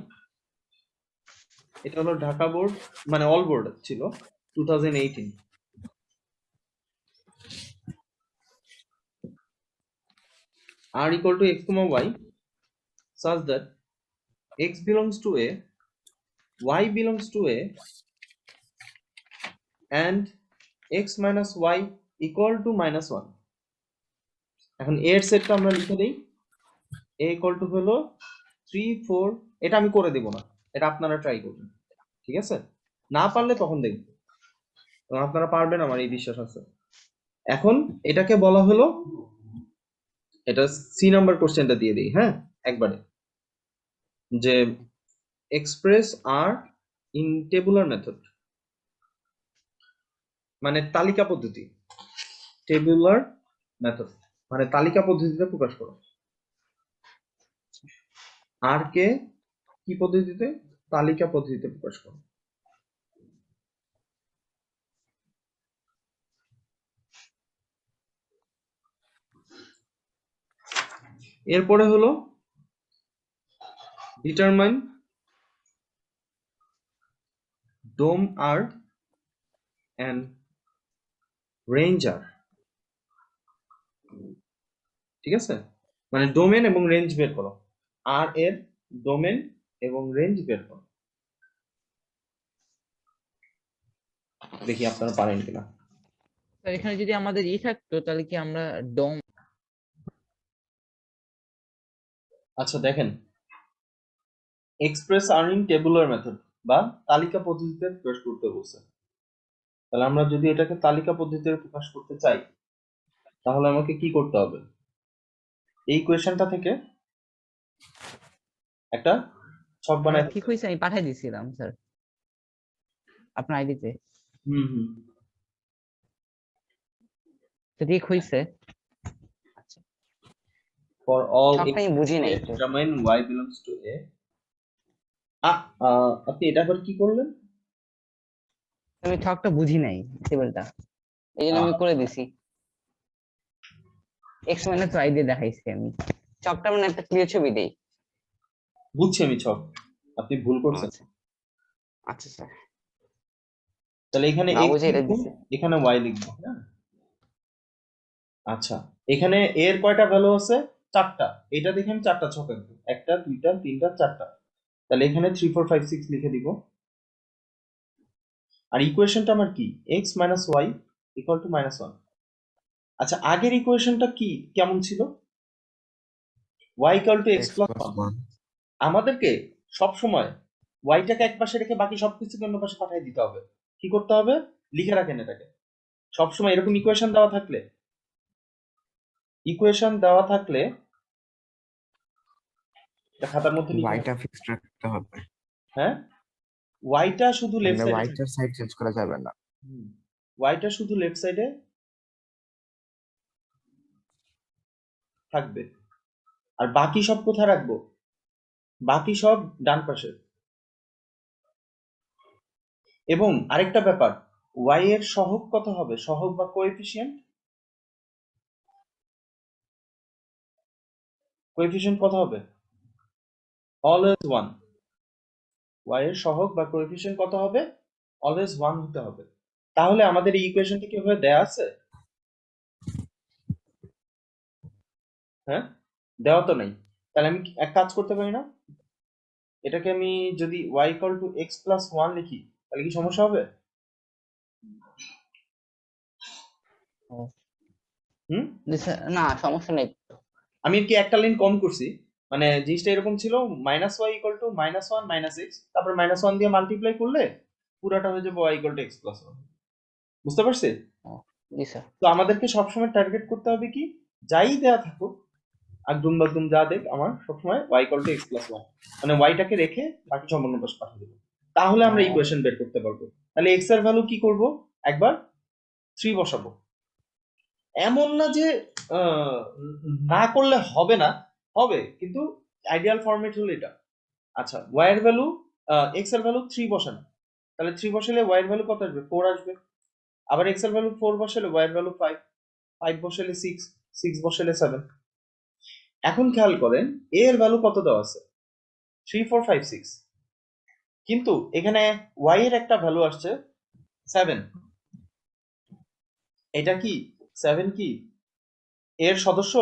এটা হলো ঢাকা বোর্ড, মানে অল বোর্ড ছিল 2018। r equal to x comma y such that x belongs to a, y belongs to a, and x minus y equal to minus 1. এখন a এর সেটটা আমরা লিখে দেই, a equal to হলো 3 4, এটা আমি করে দেব না, এটা আপনারা ট্রাই করবেন, ঠিক আছে? না পারলে তখন দেখবেন, এবং আপনারা পারবেন আমার এই বিশ্বাস আছে। এখন এটাকে বলা হলো, এটা সি নাম্বার কোশ্চেনটা দিয়ে দিই, হ্যাঁ একবারে, যে express R in tabular method, মানে তালিকা পদ্ধতি, টেবুলার মেথড মানে তালিকা পদ্ধতিতে প্রকাশ করো। আর কে কি পদ্ধতিতে? তালিকা পদ্ধতিতে প্রকাশ করো। এরপরে হলো determine dom R and range R, ঠিক আছে? মানে ডোমেন এবং রেঞ্জ বের করো, আর এর ডোমেন এবং রেঞ্জ বের করো। দেখি আপনারা পারেন কিনা। স্যার এখানে যদি আমাদের থাকতো তাহলে কি আমরা ডোম, আচ্ছা দেখেন, express R in tabular method বা তালিকা পদ্ধতিতে প্রকাশ করতে বলছে। তাহলে আমরা যদি এটাকে তালিকা পদ্ধতিতে প্রকাশ করতে চাই, তাহলে আমাকে কি করতে হবে? এই কোয়েশ্চেনটা থেকে একটা ছক বানায় ঠিক হয়েছে, আমি পাঠিয়ে দিয়েছিলাম স্যার আপনার আইডিতে। হুম হুম ঠিক হয়েছে। for all সবটা আমি বুঝি নাই x একটু। determine y belongs to a, আপনি এটা আবার কি করলেন? আমি ছকটা বুঝি নাই, টেবিলটা, এই জন্য আমি করে দিছি। এক্স মাইনাস ওয়াই দিয়ে দেখাইছি আমি ছকটা, মানে একটা ক্লিয়ার ছবি দেই। বুঝছি আমি ছক, আপনি ভুল করছেন। আচ্ছা আচ্ছা স্যার, তাহলে এখানে না x বুঝে এটা লিখবো, দিছে। এখানে y লিখবো, হ্যাঁ? আচ্ছা, এখানে এর কয়টা ভ্যালু আছে? 4টা। এটা দেখেন 4টা ছক আঁকবো, 1টা 2টা 3টা 4টা। তাহলে এখানে 3 4 5 6 লিখে দিব। আর ইকুয়েশনটা আমার কি? x y equal to -1। আচ্ছা, আগের ইকুয়েশনটা কি কেমন ছিল? y equal to x x plus plus 1। 1 আমাদেরকে সব সময় yটাকে এক পাশে রেখে বাকি সবকিছুকে অন্য পাশে পাঠিয়ে দিতে হবে। কি করতে হবে? লিখে রাখেন এটাকে। সব সময় এরকম ইকুয়েশন দেওয়া থাকলে এটা খাতার মধ্যে লিখে y টা ফিক্সড রাখতে হবে, হ্যাঁ, ওয়াইটা শুধু লেফট মানে সাইডে y টার সাইড চেঞ্জ করা যাবে না। ওয়াইটা শুধু লেফট সাইডে থাকবে, আর বাকি সব কোথায় রাখবো? বাকি সব ডান পাশে। এবং আরেকটা ব্যাপার, ওয়াই এর সহগ কত হবে? সহগ বা কোএফিসিয়েন্ট কত হবে? অলওয়েজ 1। ওয়াই এর সহগ বা কোএফিসিয়েন্ট কত হবে? অলওয়েজ 1 হতে হবে। তাহলে আমাদের এই ইকুয়েশনটা কিভাবে দেয়া আছে? হ্যাঁ, দেওয়া তো নাই। তাহলে আমি এক কাজ করতে পারি না? এটাকে আমি যদি y equal to x plus 1 লিখি, তাহলে কি সমস্যা হবে? হুম, না সমস্যা নেই। আমি কি একটা লাইন কম করছি, মানে জিনিসটা এরকম ছিল -y ইকুয়াল টু -1 - x, তারপর -1 দিয়ে মাল্টিপ্লাই করলে পুরাটা হয়ে যাবে y equal to x plus 1। বুঝতে পারছি? জি স্যার। তো আমাদেরকে সবসময় টার্গেট করতে হবে কি, যাই দেয়া থাকুক, আগদুম বাগদুম যা দেখ, আমার সবসময় y equal to x plus 1, মানে yটাকে রেখে বাকি সম্পূর্ণ পাশে পাঠিয়ে দেবো। তাহলে আমরা ইকুয়েশন বের করতে পারবো। তাহলে x এর ভ্যালু কি করব? একবার 3 বসাবো। এমন না যে আহ, না করলে হবে না, হবে, কিন্তু আইডিয়াল ফরম্যাট হলো এটা। আচ্ছা, y এর ভ্যালু, x এর ভ্যালু 3 বসানো, তাহলে 3 বসালে y এর ভ্যালু কত আসবে? 4 আসবে। আবার x এর ভ্যালু 4 বসালে y এর ভ্যালু 5, 5 বসালে 6, 6 বসালে 7। এখন খেয়াল করেন a এর ভ্যালু কত দেওয়া আছে 3 4 5 6 কিন্তু এখানে y এর একটা ভ্যালু আসছে 7 এটা কি 7 কি এর সদস্য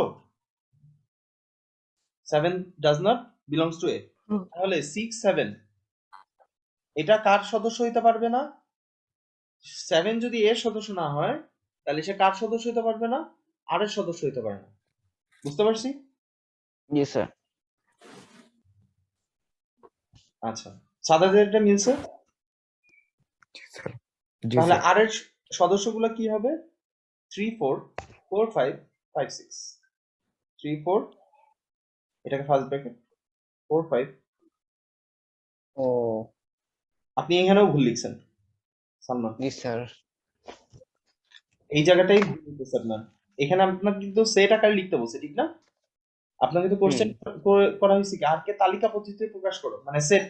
7 ডাজ নট বিলংস টু এ তাহলে 6 7 এটা কার সদস্য হইতে পারবে না 7 যদি এর সদস্য না হয় তাহলে সে কার সদস্য হইতে পারবে না আর এর সদস্য হইতে পারে না বুঝতে পারছি জি স্যার। আচ্ছা সাদাদের এটা মিলছে জি স্যার। জি তাহলে স্যার। আর এর সদস্যগুলো কি হবে 3 4 4 5 5 6 3 4 এটাকে ফার্স্ট ব্র্যাকেট 4 5 ও আপনি এখানেও ভুল লিখছেন সালমান জি স্যার। এই জায়গাটাই ভুল লিখতেছে আপনার এখানে আপনার কিন্তু সেট আকারে লিখতে বলছে ঠিক না আপনাকে তো কোশ্চেন করা হয়েছে কি আর কে তালিকা পদ্ধতিতে প্রকাশ করো মানে সেট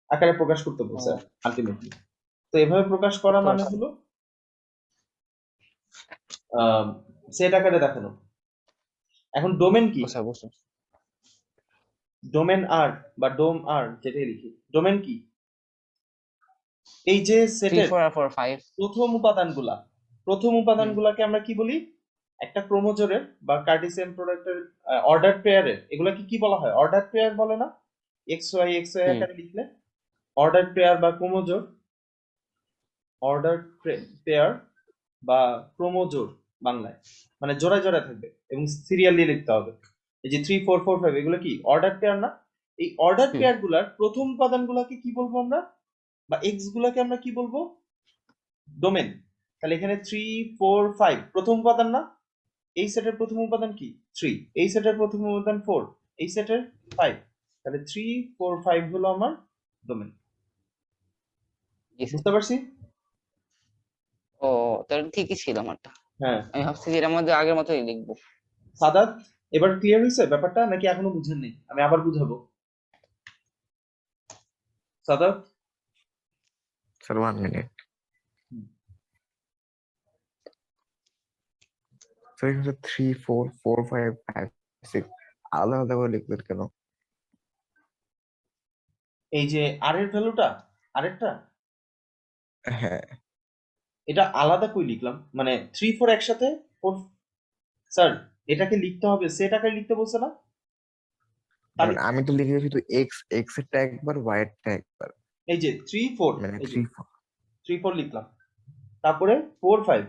আকারে প্রকাশ করতে বলছে আলটিমেটলি তো এভাবে প্রকাশ করা মানে হলো সেট আকারে দেখানো এখন ডোমেন কি স্যার বুঝতে ডোমেন আর বা ডোম আর যেটাই লিখি ডোমেন কি এই যে 3 সেটের 4 আর 4 5 প্রথম উপাদানগুলাকে আমরা কি বলি একটা ক্রোমোজোরের বা কার্টেসিয়ান প্রোডাক্টের অর্ডার পেয়ারের এগুলাকে কি বলা হয় অর্ডার পেয়ার বলে না এক্স ওয়াই আকারে লিখলে অর্ডার পেয়ার বা ক্রোমোজোর অর্ডার পেয়ার বা ক্রোমোজোর বাংলায় মানে জোড়ায় জোড়ায় থাকবে এবং সিরিয়াল দিয়ে লিখতে হবে এই যে 3 4 4 5 এগুলো কি অর্ডার পেয়ার না এই অর্ডার পেয়ার গুলার প্রথম উপাদানগুলোকে কি বলবো আমরা বা এক্স গুলাকে আমরা কি বলবো ডোমেন তাহলে এখানে 3 4 5 প্রথম উপাদান না এই সেটের প্রথম উপাদান কি 3 এই সেটের প্রথম উপাদান 4 এই সেটের 5 তাহলে 3 4 5 হলো আমার ডোমেন জি স্যার। বুঝতে পারছি ও তাহলে ঠিকই ছিল আমারটা। হ্যাঁ আমি ভাবছি যে এর মধ্যে আগের মতোই লিখবো। সাদাত এবার ক্লিয়ার হয়েছে ব্যাপারটা নাকি এখনো বুঝেননি আমি আবার বুঝাবো সাদাত স্যার 1 মিনিট। স্যার এখানে 3 4 4 5 5 6 আলাদা আলাদা করে লিখলেন কেন? এই যে আর এর ভ্যালুটা আরেকটা হ্যাঁ এটা আলাদা কই লিখলাম মানে 3 4 একসাথে 4 স্যার এটাকে লিখতে হবে সেট আকারে লিখতে বলছে না মানে আমি তো লিখেছি শুধু এক্স এক্স এরটা একবার ওয়াই এরটা একবার এই যে 3 4 মানে এই যে 3 4 3 4 লিখলাম তারপরে 4 5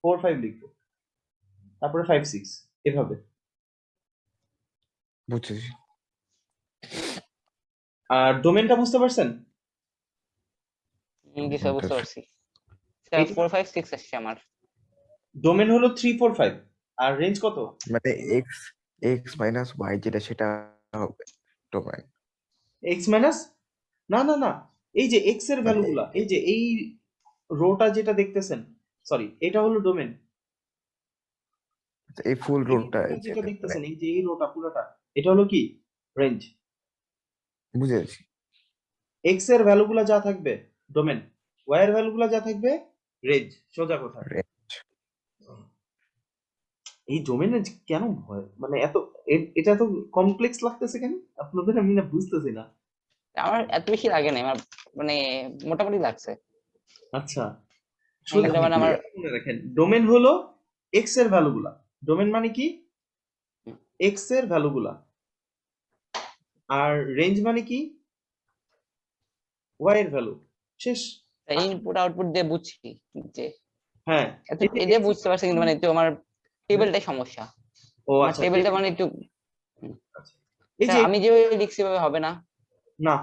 4 5 লিখবো তারপরে 5 6 এভাবে বুঝেছি। হ্যাঁ। আর ডোমেনটা বুঝতে পারছেন জি স্যার বুঝতে পারছি স্যার। এইটা 4 5 6 আসছে আমার। ডোমেন হলো 3 4 5 আর রেঞ্জ কত মানে এক্স এক্স মাইনাস ওয়াই যেটা সেটা হবে ডোমেন। এক্স মাইনাস না না না এই যে এক্স এর মানে ভ্যালুগুলা এই যে এই রোটা যেটা দেখতেছেন সরি এটা হলো ডোমেন এই ফুল রোডটা যেটা মানে দেখতেছেন এই যে এই রোটা পুরোটা এটা হলো কি রেঞ্জ বুঝেছি। এক্স এর ভ্যালুগুলা যা থাকবে ডোমেন ওয়াই এর ভ্যালুগুলা যা থাকবে রেঞ্জ সোজা কথা এই ডোমেনে কেন ভয় মানে এত এটা এত কমপ্লেক্স লাগতেছে কেন আপনাদের আমি না বুঝতেছি না আমার এত বেশি লাগে না আমার মানে মোটামুটি লাগছে। আচ্ছা এখানে যেমন আমার মনে রাখেন ডোমেন হলো এক্স এর ভ্যালুগুলা ডোমেন মানে কি এক্স এর ভ্যালুগুলা আর রেঞ্জ মানে কি ওয়াই এর ভ্যালু শেষ ইনপুট আউটপুট দিয়ে বুঝছি যে হ্যাঁ এত এটা বুঝতে পারছি কিন্তু মানে একটু আমার টেবিলটাই সমস্যা। ও আমার আচ্ছা টেবিলটা মানে একটু এই যে আমি যেভাবে লিখছি ভাবে হবে না। না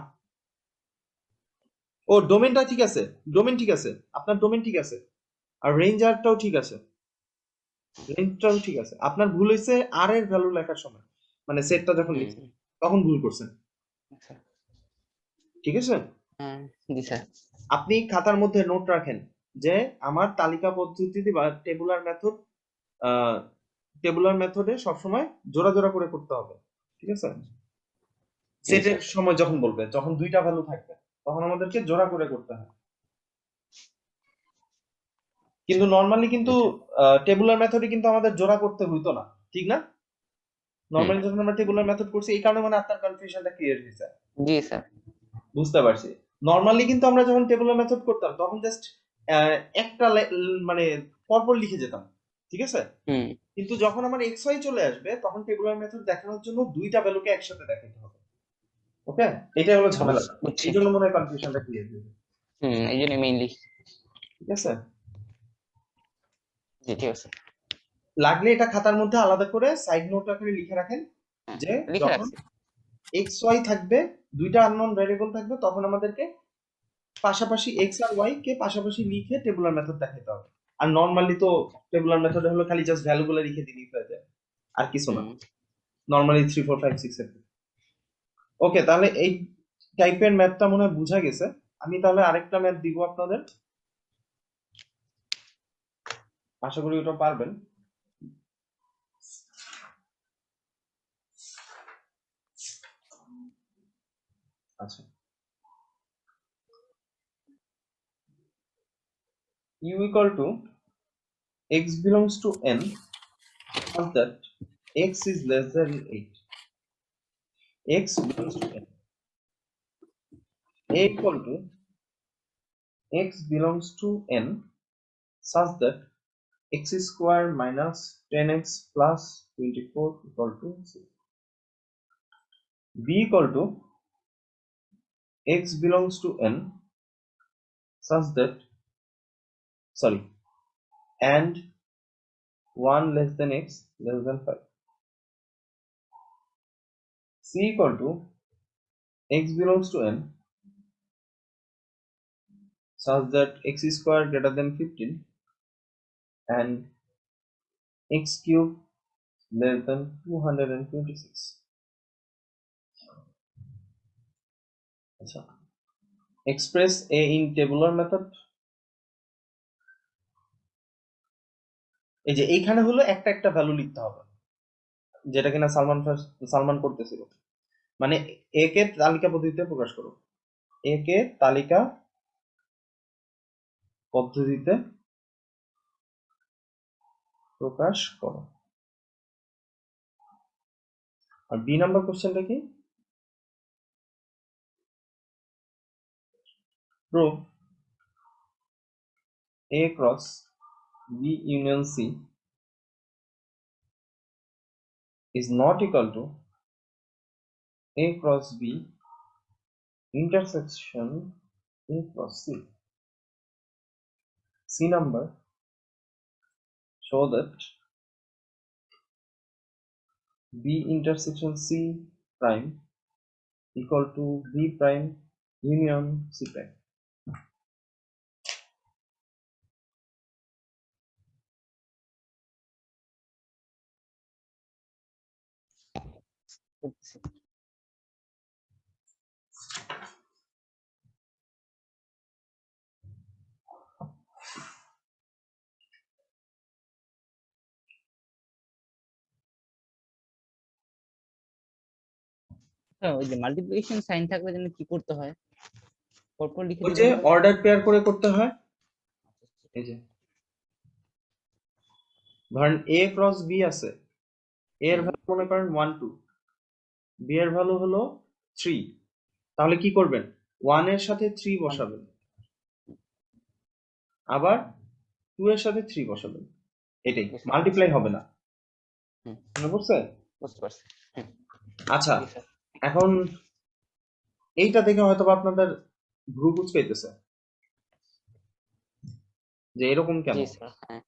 ও ডোমেনটা ঠিক আছে ডোমেন ঠিক আছে আপনার ডোমেন ঠিক আছে আর রেঞ্জ আরটাও ঠিক আছে রেঞ্জটাও ঠিক আছে আপনার ভুল হয়েছে আর এর ভ্যালু লেখার সময় মানে সেটটা যখন লিখছেন তখন ভুল করছেন ঠিক আছে হ্যাঁ জি স্যার। আপনি খাতার মধ্যে নোট রাখেন যে আমার তালিকা পদ্ধতিতে বা টেবুলার মেথডে সবসময় জোড়া জোড়া করে করতে হবে ঠিক আছে সেটের সময় যখন বলবে যখন দুইটা ভ্যালু থাকবে তখন আমাদেরকে জোড়া করে করতে হয় কিন্তু নরমালি কিন্তু টেবুলার মেথডে কিন্তু আমাদের জোড়া করতে হইতো না ঠিক না নরমালি যখন আমরা টেবুলার মেথড করছি এই কারণে মানে আপনার কনফিউশনটা ক্লিয়ার হয়েছে। জি স্যার। বুঝতে পারছি। নরমালি কিন্তু আমরা যখন টেবুলার মেথড করতাম তখন জাস্ট একটা মানে পরপর লিখে যেতাম, ঠিক আছে? হুম। কিন্তু যখন আমার এক্স ওয়াই চলে আসবে তখন টেবুলার মেথড দেখানোর জন্য দুইটা ভ্যালুকে একসাথে দেখাতে হবে। ওকে, এটাই হলো ঝামেলা। বুঝছি। এই জন্য মনে হয় কনফিউশনটা ক্লিয়ার হয়েছে, এই জন্য মেইনলি। ঠিক আছে? জি ঠিক আছে। লাগলে এটা খাতার মধ্যে আলাদা করে সাইড নোট আকারে লিখে রাখেন হ্যাঁ, যে লিখে যখন রাখছি। এক্স ওয়াই থাকবে, দুইটা আননোন ভ্যারিয়েবল থাকবে, তখন আমাদেরকে পাশাপাশি এক্স আর ওয়াই কে পাশাপাশি লিখে টেবুলার মেথড দেখাতে হবে। আর নরমালি তো টেবুলার মেথডে হলো খালি জাস্ট ভ্যালুগুলো লিখে দিলেই হয়ে যায়, আর কিছু না। হুম। নরমালি 3 4 5 6 7। ওকে, তাহলে এই টাইপের ম্যাথটা মনে হয় বোঝা গেছে। আমি তাহলে আরেকটা ম্যাথ দিব আপনাদের, আশা করি ওটা পারবেন। আচ্ছা, u equal to x belongs to n such that x is less than 8. x belongs to n. a equal to x belongs to n such that x square minus 10x plus 24 equal to 6. b equal to x belongs to n such that, sorry, and 1 less than x less than 5. c equal to x belongs to n such that x square greater than 15 and x cube less than 226. আচ্ছা, express a in tabular method. এই যে এইখানে হলো একটা একটা value লিখতে হবে, যেটা কিনা সালমান করতেছিল। মানে এ কে তালিকা পদ্ধতিতে প্রকাশ করো, এ কে তালিকা পদ্ধতিতে প্রকাশ করো। আর বি নাম্বার কোশ্চেনটা কি? Prove A cross B union C is not equal to A cross B intersection A cross C. C number show that B intersection C prime equal to B prime union C prime. বুঝছি। ওই যে multiplication sign থাকলে যেন কি করতে হয় পরপর লিখে ওই যে দিবেন। অর্ডার পেয়ার করে করতে হয়। এই যে ধরেন A ক্রস B আছে, A এর ভ্যালু মনে করেন 1 2, B এর ভ্যালু হলো 3, তাহলে কি করবেন? 1 এর সাথে 3 বসাবেন, আবার 2 এর সাথে 3 বসাবেন, এটাই, মাল্টিপ্লাই হবে না। মনে পড়ছে? বুঝতে পারছি। আচ্ছা, জি স্যার। এখন এইটা থেকে হয়তো আপনাদের ভ্রু কুঁচকাইতেছে যে এরকম কেন, জি স্যার। হ্যাঁ।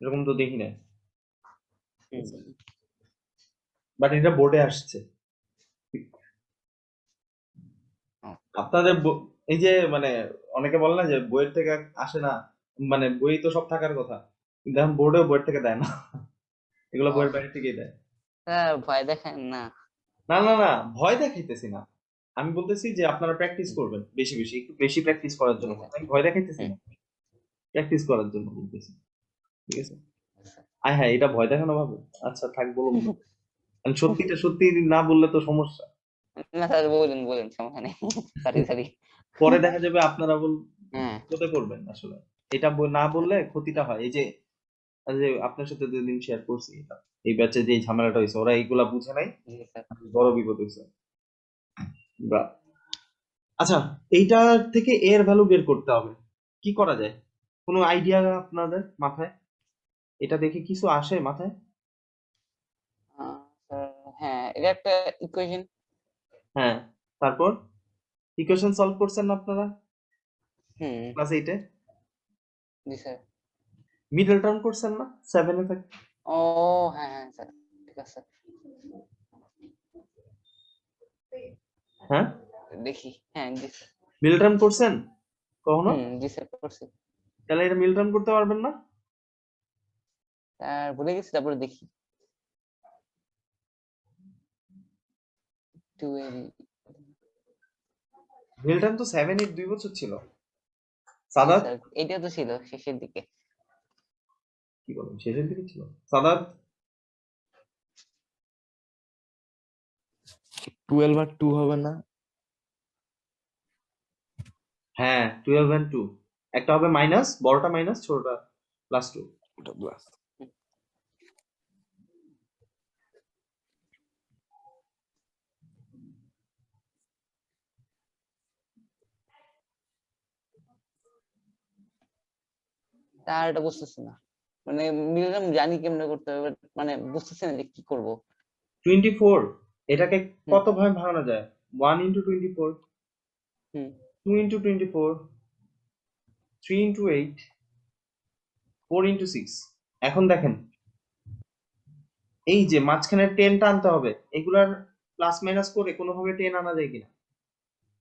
এরকম তো দেখি না, হুম। বাট এটা বোর্ডে আসছে। আপনাদের এই যে মানে অনেকে বলে না যে বইয়ের থেকে আসে না, মানে বই তো সব থাকার কথা, কিন্তু এখন বোর্ডেও বইয়ের থেকে দেয় না, এগুলো বইয়ের বাইরে থেকেই দেয়। স্যার ভয় দেখেন না। না না না, ভয় দেখাইতেছি না, আমি বলতেছি যে আপনারা প্র্যাকটিস করবেন বেশি বেশি, একটু বেশি প্র্যাকটিস করার জন্য, আমি ভয় দেখাইতেছি না, প্র্যাকটিস করার জন্য বলতেছি, ঠিক আছে? আয় হ্যাঁ, এটা ভয় দেখানো ভাবে, আচ্ছা থাক, বলুন না। আমি সত্যিটা সত্যি না বললে তো সমস্যা, না স্যার বলেন বলেন, সমস্যা নেই। Sorry sorry. পরে দেখা যাবে আপনারা হ্যাঁ। হতে করবেন আসলে, এটা না বললে ক্ষতিটা হয়। এই যে আর যে আপনার সাথে দুদিন শেয়ার করছি এটা, এই ব্যাচে যে ঝামেলাটা হয়েছে, ওরা এইগুলা বুঝে নাই, জি স্যার। বড় বিপদ হয়েছে। আচ্ছা, এইটা থেকে এর ভ্যালু বের করতে হবে, কি করা যায়? কোনো আইডিয়া আপনাদের মাথায়? এটা দেখে কিছু আসে মাথায়? স্যার হ্যাঁ, এটা একটা ইকুয়েশন। হ্যাঁ, তারপর ইকুয়েশন সলভ করছেন না আপনারা হুম। ক্লাস 8 এ? জি স্যার। মিডল টার্ম করছেন না 7 এ থাকে? ও হ্যাঁ হ্যাঁ স্যার, ঠিক আছে। হ্যাঁ, দেখি, হ্যাঁ জি স্যার। মিডল টার্ম করছেন কখনো? জি স্যার করছি। তাহলে এটা মিডল টার্ম করতে পারবেন না? স্যার ভুলে গেছি, তারপরে দেখি। 2 মিডল টার্ম তো 7 8 2 বছর ছিল। জি সাদাত স্যার, এটা তো ছিল শেষের দিকে। কি বলেন, শেষের দিকে ছিল সাদাত? 12 আর 2 হবে না? হ্যাঁ, 12 and 2, একটা হবে মাইনাস, বড়টা মাইনাস, ছোটটা প্লাস 2। ওটা প্লাস। তার এটা বুঝতেছি না, মানে মিডিয়াম জানি কেমনে করতে হবে, but মানে বুঝতেছি না যে কি করব। 24, এটাকে হুম। কত ভাবে ভাঙানো যায়? 1 into 24, হুম 2 into 24, 3 into 8, 4 into 6। এখন দেখেন, এই যে মাঝখানে 10টা আনতে হবে, এগুলার প্লাস মাইনাস করে কোনোভাবে 10 আনা যায় কিনা?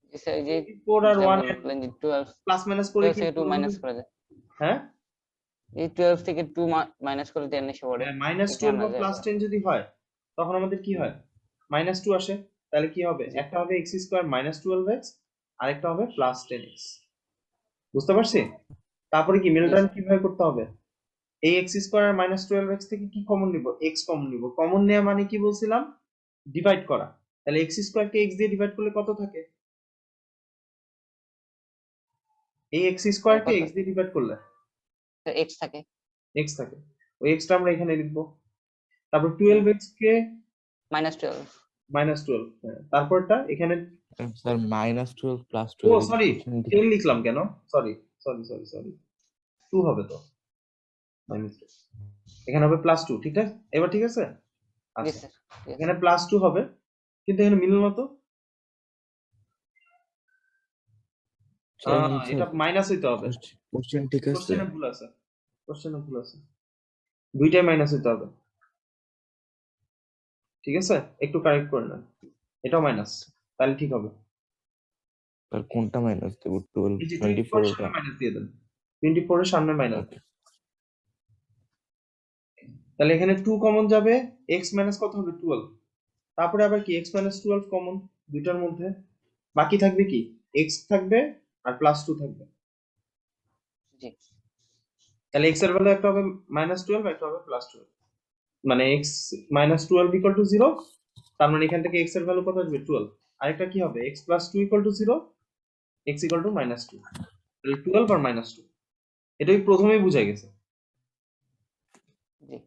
জি স্যার, এই যে 4 আর যেটা 1 এর বললেন যে 12 প্লাস মাইনাস করে কি থেকে 2 কোনোভাবে? মাইনাস করা যায়। হ্যাঁ, এই 12 থেকে 2 মাইনাস করে 10 এসে পড়ে, মাইনাস এটা 12 আনা বা যায়। প্লাস 10 যদি হয়, তখন আমাদের কি হয়? মাইনাস 2 আসে। তাহলে কি হবে? জি। একটা হবে এক্স স্কোয়ার মাইনাস 12x, আরেকটা হবে প্লাস 10x। বুঝতে পারছি? তারপরে কি মিডল জি টার্ম স্যার। কিভাবে করতে হবে? এই এক্স স্কোয়ার আর মাইনাস 12x থেকে কি কমন নিব? এক্স কমন নিব। কমন নেওয়া মানে কি বলছিলাম? ডিভাইড করা। তাহলে এক্স স্কোয়ারকে এক্স দিয়ে ডিভাইড করলে কত থাকে? এই এক্স স্কোয়ারকে কত এক্স দিয়ে ডিভাইড করলে এক্স থাকে? এক্স থাকে। ওই এক্সটা আমরা এখানে লিখবো। তারপর 12x কে -12। -12, হ্যাঁ, তারপরটা এখানে। স্যার -12 প্লাস ও 12 সরি, কোশ্চেন 10 লিখলাম কেন? সরি সরি সরি সরি, 2 হবে তো, মাই মিস্টেক। এখানে হবে +2, ঠিক আছে? এবার ঠিক আছে? জি আচ্ছা, স্যার, ঠিক আছে। এখানে +2 হবে, কিন্তু এখানে মিলল না তো। এটা মাইনাস হইতে হবে। কোশ্চেন ঠিক আছে। কোশ্চেনে ভুল আছে, কোশ্চেনে ভুল আছে, দুইটাই মাইনাস হইতে হবে। ঠিক আছে, একটু কারেক্ট করে নেন, এটাও মাইনাস, তাহলে ঠিক হবে। আর কোনটা মাইনাস দেব? 12 এই যে 24 24 এর ওটা। সামনে মাইনাস দিয়ে দেন, 24 এর সামনে মাইনাস। ওকে। তাহলে এখানে 2 কমন যাবে, x মাইনাস কত হবে? 12। তারপরে আবার কি x মাইনাস 12 কমন দুইটার মধ্যে, বাকি থাকবে কি? x থাকবে আর +2 থাকবে। জি। তাহলে x এর ভ্যালু একটা হবে -12, একটা হবে +12, মানে x -12 = 0। তার মানে এখান থেকে x এর ভ্যালু কত আসবে? 12। আরেকটা কি হবে? x + 2 = 0, x = -2। তাহলে 12 আর -2, এটাই প্রথমেই বুঝা গেছে। জি।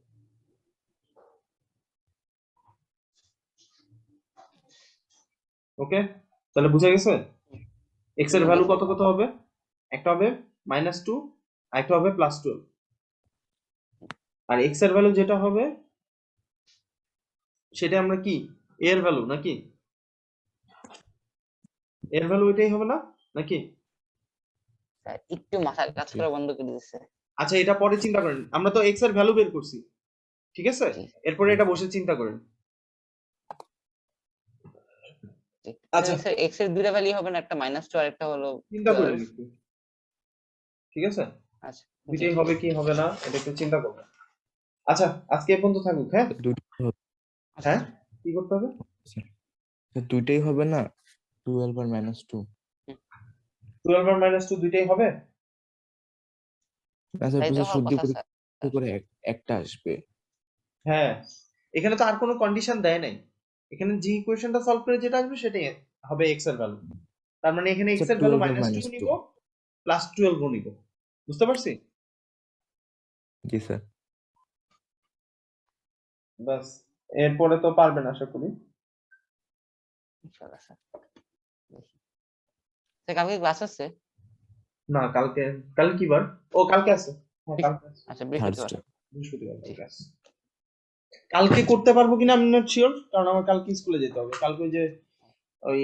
ওকে, তাহলে বুঝা গেছে x এর ভ্যালু জি। কত কত হবে? একটা হবে -2, আর একটা হবে +12। আর x এর ভ্যালু যেটা হবে সেটা আমরা কি, a এর ভ্যালু নাকি? এর ভ্যালু এটাই হবে না নাকি? স্যার একটু মাথা কাজ করা বন্ধ করে দিচ্ছে। আচ্ছা, এটা পরে চিন্তা করেন, আমরা তো x এর ভ্যালু বের করছি, ঠিক আছে? জি। এরপরে এটা বসে চিন্তা করেন। জি। আচ্ছা, স্যার এক্স এর দুইটা ভ্যালু হবে না, একটা -2 আর একটা হলো চিন্তা করেন 12। একটু, ঠিক আছে? আচ্ছা। জি। দুইটাই হবে কি হবে না এটা একটু চিন্তা করবেন। আচ্ছা, আজকে এ পর্যন্ত থাকুক, হ্যাঁ? আচ্ছা হ্যাঁ, স্যার। কি করতে হবে? দুইটাই হবে না? 12 আর -2। 12 আর -2 দুইটাই হবে? আচ্ছা, তাই তো প্রসেস হওয়ার শুদ্ধ কথা স্যার। পরীক্ষা করে একটা আসবে। হ্যাঁ, এখানে তো আর কোনো কন্ডিশন দেয় নাই। এখানে যে ইকুয়েশনটা সলভ করে যেটা আসবে সেটাই হবে x এর ভ্যালু। তার মানে এখানে x আচ্ছা, এর ভ্যালু 12 আর -2 -2। নিব, +12 নিব। বুঝতে পারছি? জি স্যার। ব্যাস, এরপরে তো পারবেন আশা করি। ইনশাআল্লাহ স্যার। স্যার কালকে ক্লাস আছে? না, কালকে কি বার? ও কালকে আছে। হ্যাঁ, কালকে আছে। আচ্ছা বৃহস্পতিবার। থার্সডে। বৃহস্পতিবার জি। কালকে আছে। কালকে করতে পারবো কিনা আমি নট শিওর, কারণ আমার কালকে স্কুলে যেতে হবে। কালকে ওই যে ওই